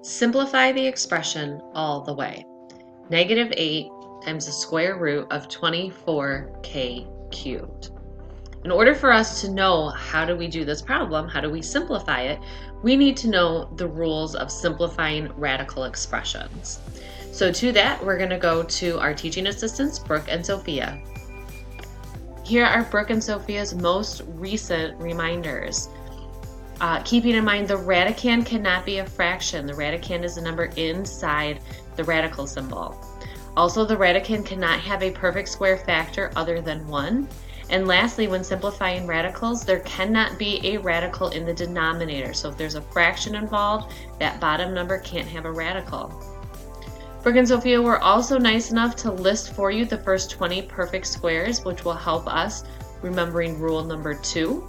Simplify the expression all the way. Negative 8 times the square root of 24k cubed. In order for us to know how do we do this problem, how do we simplify it, we need to know the rules of simplifying radical expressions. So to that, we're going to go to our teaching assistants, Brooke and Sophia. Here are Brooke and Sophia's most recent reminders. Keeping in mind the radicand cannot be a fraction. The radicand is a number inside the radical symbol. Also, the radicand cannot have a perfect square factor other than 1. And lastly, when simplifying radicals, there cannot be a radical in the denominator. So if there's a fraction involved, that bottom number can't have a radical. Brooke and Sophia were also nice enough to list for you the first 20 perfect squares, which will help us remembering rule number 2.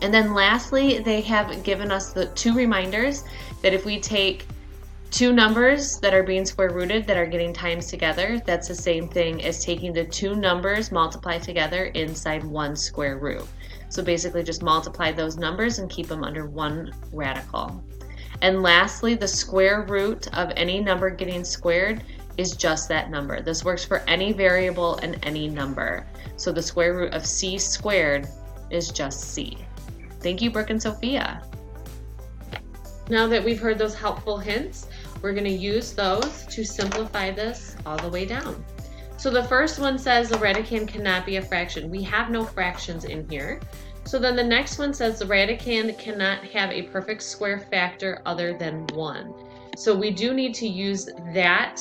And then lastly, they have given us the 2 reminders that if we take 2 numbers that are being square rooted that are getting times together, that's the same thing as taking the 2 numbers multiplied together inside 1 square root. So basically just multiply those numbers and keep them under 1 radical. And lastly, the square root of any number getting squared is just that number. This works for any variable and any number. So the square root of c squared is just c. Thank you, Brooke and Sophia. Now that we've heard those helpful hints, we're going to use those to simplify this all the way down. So the first one says the radicand cannot be a fraction. We have no fractions in here. So then the next one says the radicand cannot have a perfect square factor other than 1. So we do need to use that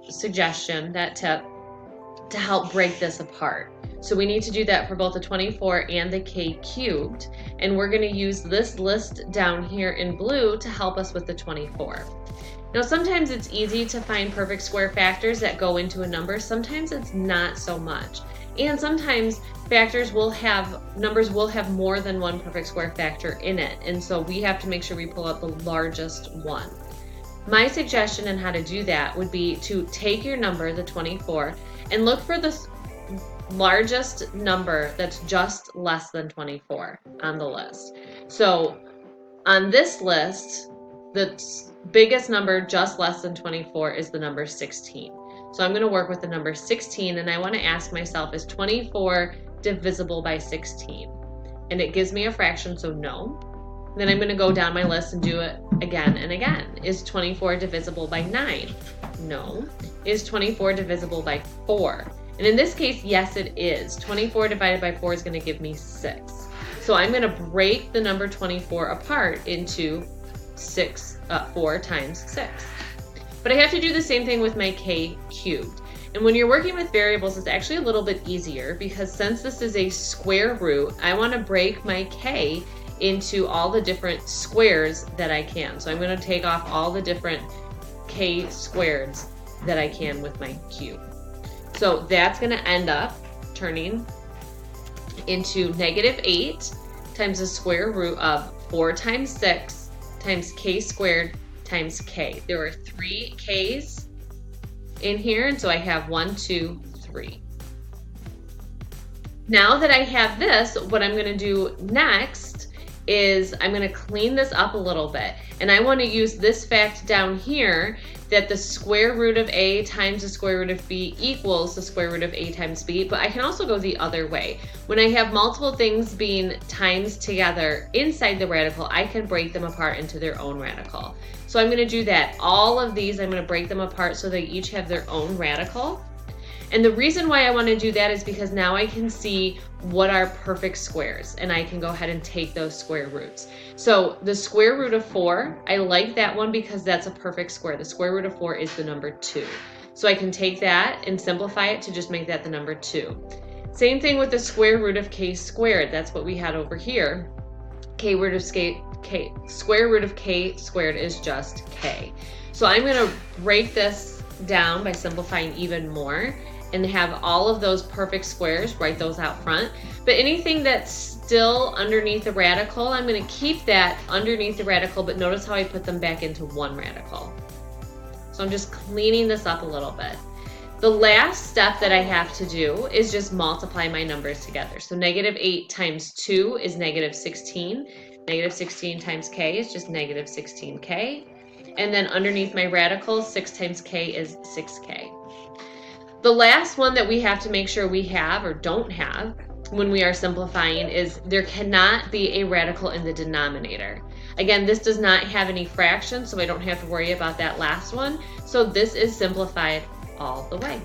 suggestion, that tip, to help break this apart. So we need to do that for both the 24 and the k cubed. And we're going to use this list down here in blue to help us with the 24. Now sometimes it's easy to find perfect square factors that go into a number. Sometimes it's not so much. And sometimes numbers will have more than one perfect square factor in it. And so we have to make sure we pull out the largest one. My suggestion on how to do that would be to take your number, the 24, and look for the largest number that's just less than 24 on the list. So on this list, the biggest number just less than 24 is the number 16. So I'm going to work with the number 16, and I want to ask myself, is 24 divisible by 16? And it gives me a fraction, so no. Then I'm going to go down my list and do it again and again. Is 24 divisible by 9? No. Is 24 divisible by 4? And in this case, yes, it is. 24 divided by 4 is going to give me 6. So I'm going to break the number 24 apart into 4 times 6. But I have to do the same thing with my k cubed. And when you're working with variables, it's actually a little bit easier because since this is a square root, I want to break my k into all the different squares that I can. So I'm going to take off all the different k squareds that I can with my cube. So that's going to end up turning into negative 8 times the square root of 4 times 6 times k squared times k. There are 3 k's in here, and so I have 1, 2, 3. Now that I have this, what I'm going to do next is I'm going to clean this up a little bit. And I want to use this fact down here that the square root of a times the square root of b equals the square root of a times b, but I can also go the other way. When I have multiple things being times together inside the radical, I can break them apart into their own radical. So I'm going to do that. All of these, I'm going to break them apart so they each have their own radical. And the reason why I want to do that is because now I can see what are perfect squares, and I can go ahead and take those square roots. So the square root of 4, I like that one because that's a perfect square. The square root of 4 is the number 2. So I can take that and simplify it to just make that the number 2. Same thing with the square root of k squared. That's what we had over here. Square root of k squared is just k. So I'm going to break this down by simplifying even more and have all of those perfect squares, write those out front. But anything that's still underneath the radical, I'm going to keep that underneath the radical, but notice how I put them back into one radical. So I'm just cleaning this up a little bit. The last step that I have to do is just multiply my numbers together. So negative 8 times 2 is negative 16. Negative 16 times k is just negative 16k. And then underneath my radical, 6 times k is 6k. The last one that we have to make sure we have or don't have when we are simplifying is there cannot be a radical in the denominator. Again, this does not have any fractions, so I don't have to worry about that last one. So this is simplified all the way.